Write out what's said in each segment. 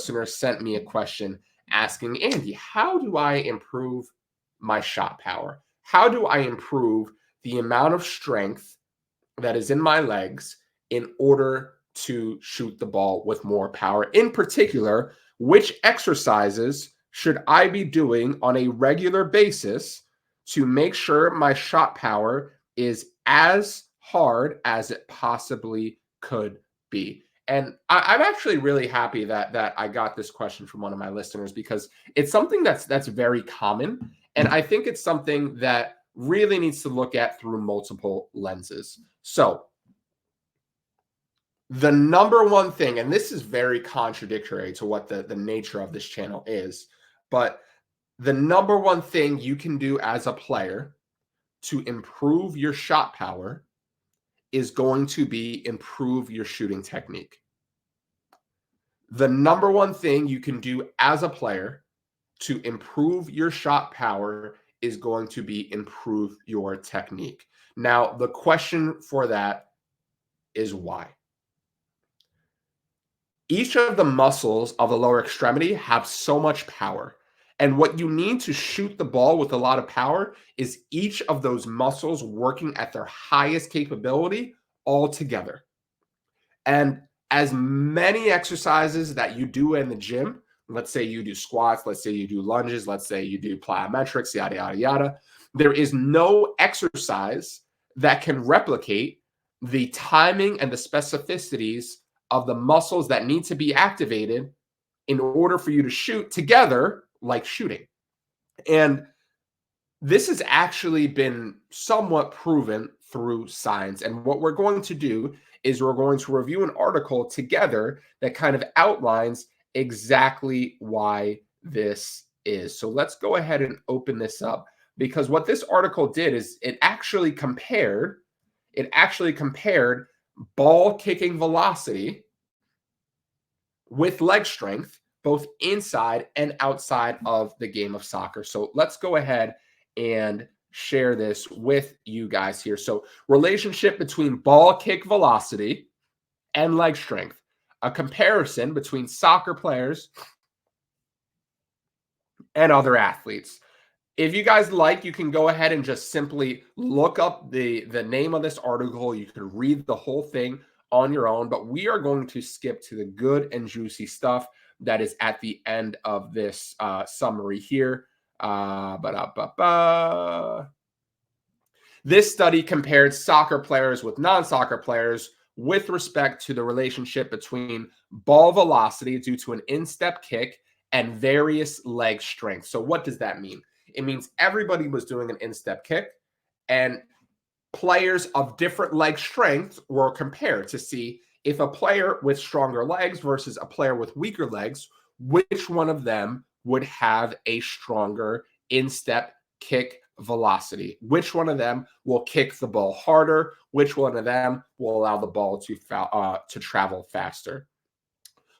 listener sent me a question asking, Andy, how do I improve my shot power? How do I improve the amount of strength that is in my legs in order to shoot the ball with more power? In particular, which exercises should I be doing on a regular basis to make sure my shot power is as hard as it possibly could be? And I'm actually really happy that I got this question from one of my listeners, because it's something that's very common, and I think it's something that really needs to look at through multiple lenses. So the number one thing, and this is very contradictory to what the nature of this channel is, but the number one thing you can do as a player to improve your shot power is going to be improve your shooting technique. The number one thing you can do as a player to improve your shot power is going to be improve your technique. Now, the question for that is why? Each of the muscles of the lower extremity have so much power. And what you need to shoot the ball with a lot of power is each of those muscles working at their highest capability all together. And as many exercises that you do in the gym, let's say you do squats, let's say you do lunges, let's say you do plyometrics, yada, yada, yada, there is no exercise that can replicate the timing and the specificities of the muscles that need to be activated in order for you to shoot together like shooting. And this has actually been somewhat proven through science. And what we're going to do is we're going to review an article together that kind of outlines exactly why this is. So let's go ahead and open this up, because what this article did is it actually compared ball kicking velocity with leg strength, both inside and outside of the game of soccer. So let's go ahead and share this with you guys here. So relationship between ball kick velocity and leg strength, a comparison between soccer players and other athletes. If you guys like, you can go ahead and just simply look up the name of this article. You can read the whole thing on your own, but we are going to skip to the good and juicy stuff that is at the end of this summary here. This study compared soccer players with non-soccer players with respect to the relationship between ball velocity due to an instep kick and various leg strength. So what does that mean? It means everybody was doing an instep kick, and players of different leg strength were compared to see if a player with stronger legs versus a player with weaker legs, which one of them would have a stronger instep kick velocity, which one of them will kick the ball harder, which one of them will allow the ball to travel faster.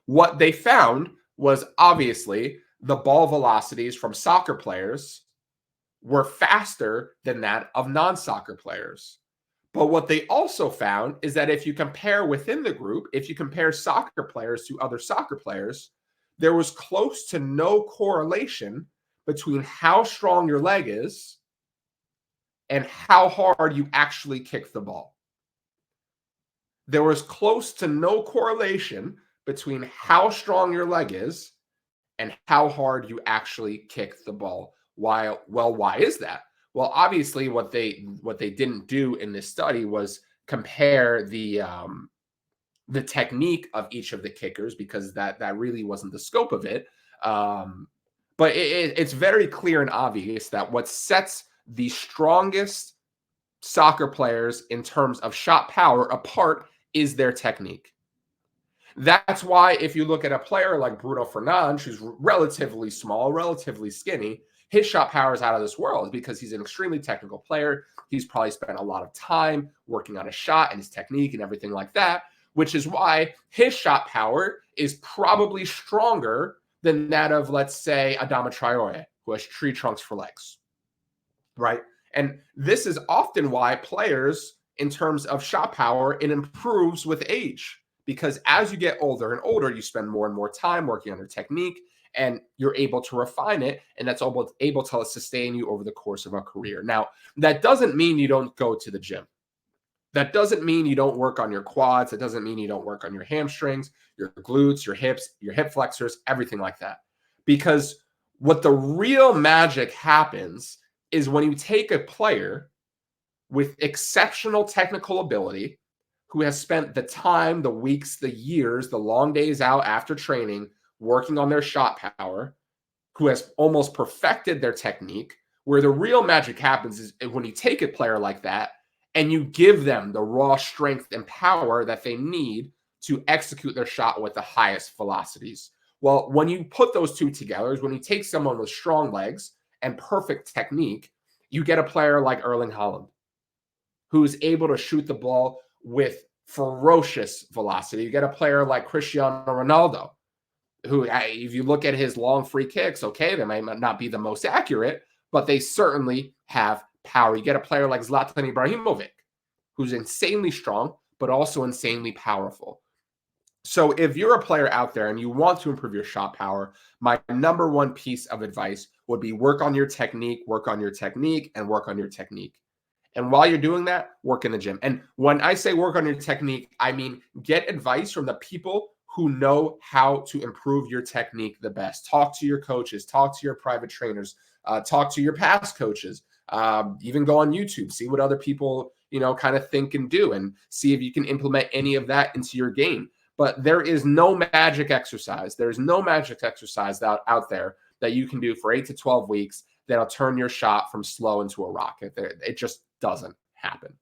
What they found was obviously the ball velocities from soccer players were faster than that of non-soccer players. But what they also found is that if you compare within the group, if you compare soccer players to other soccer players, there was close to no correlation between how strong your leg is and how hard you actually kick the ball. There was close to no correlation between how strong your leg is and how hard you actually kick the ball. Why is that? Well, obviously, what they didn't do in this study was compare the technique of each of the kickers, because that really wasn't the scope of it. But it's very clear and obvious that what sets the strongest soccer players in terms of shot power apart is their technique. That's why if you look at a player like Bruno Fernandes, who's relatively small, relatively skinny, his shot power is out of this world because he's an extremely technical player. He's probably spent a lot of time working on his shot and his technique and everything like that, which is why his shot power is probably stronger than that of, let's say, Adama Traore, who has tree trunks for legs, right? And this is often why players, in terms of shot power, it improves with age. because as you get older and older, you spend more and more time working on your technique, and you're able to refine it, and that's able to sustain you over the course of a career. Now, that doesn't mean you don't go to the gym. That doesn't mean you don't work on your quads. It doesn't mean you don't work on your hamstrings, your glutes, your hips, your hip flexors, everything like that. Because what the real magic happens is when you take a player with exceptional technical ability who has spent the time, the weeks, the years, the long days out after training working on their shot power, who has almost perfected their technique. Where the real magic happens is when you take a player like that and you give them the raw strength and power that they need to execute their shot with the highest velocities. Well, when you put those two together, is when you take someone with strong legs and perfect technique, you get a player like Erling Haaland, who is able to shoot the ball with ferocious velocity. You get a player like Cristiano Ronaldo, who, if you look at his long free kicks, okay, they might not be the most accurate, but they certainly have power. You get a player like Zlatan Ibrahimovic, who's insanely strong, but also insanely powerful. So if you're a player out there and you want to improve your shot power, my number one piece of advice would be work on your technique, work on your technique, and work on your technique. And while you're doing that, work in the gym. And when I say work on your technique, I mean get advice from the people who know how to improve your technique the best. Talk to your coaches, talk to your private trainers, talk to your past coaches, even go on YouTube, see what other people, kind of think and do, and see if you can implement any of that into your game. But there is no magic exercise. There's no magic exercise out there that you can do for 8 to 12 weeks that'll turn your shot from slow into a rocket. It just doesn't happen.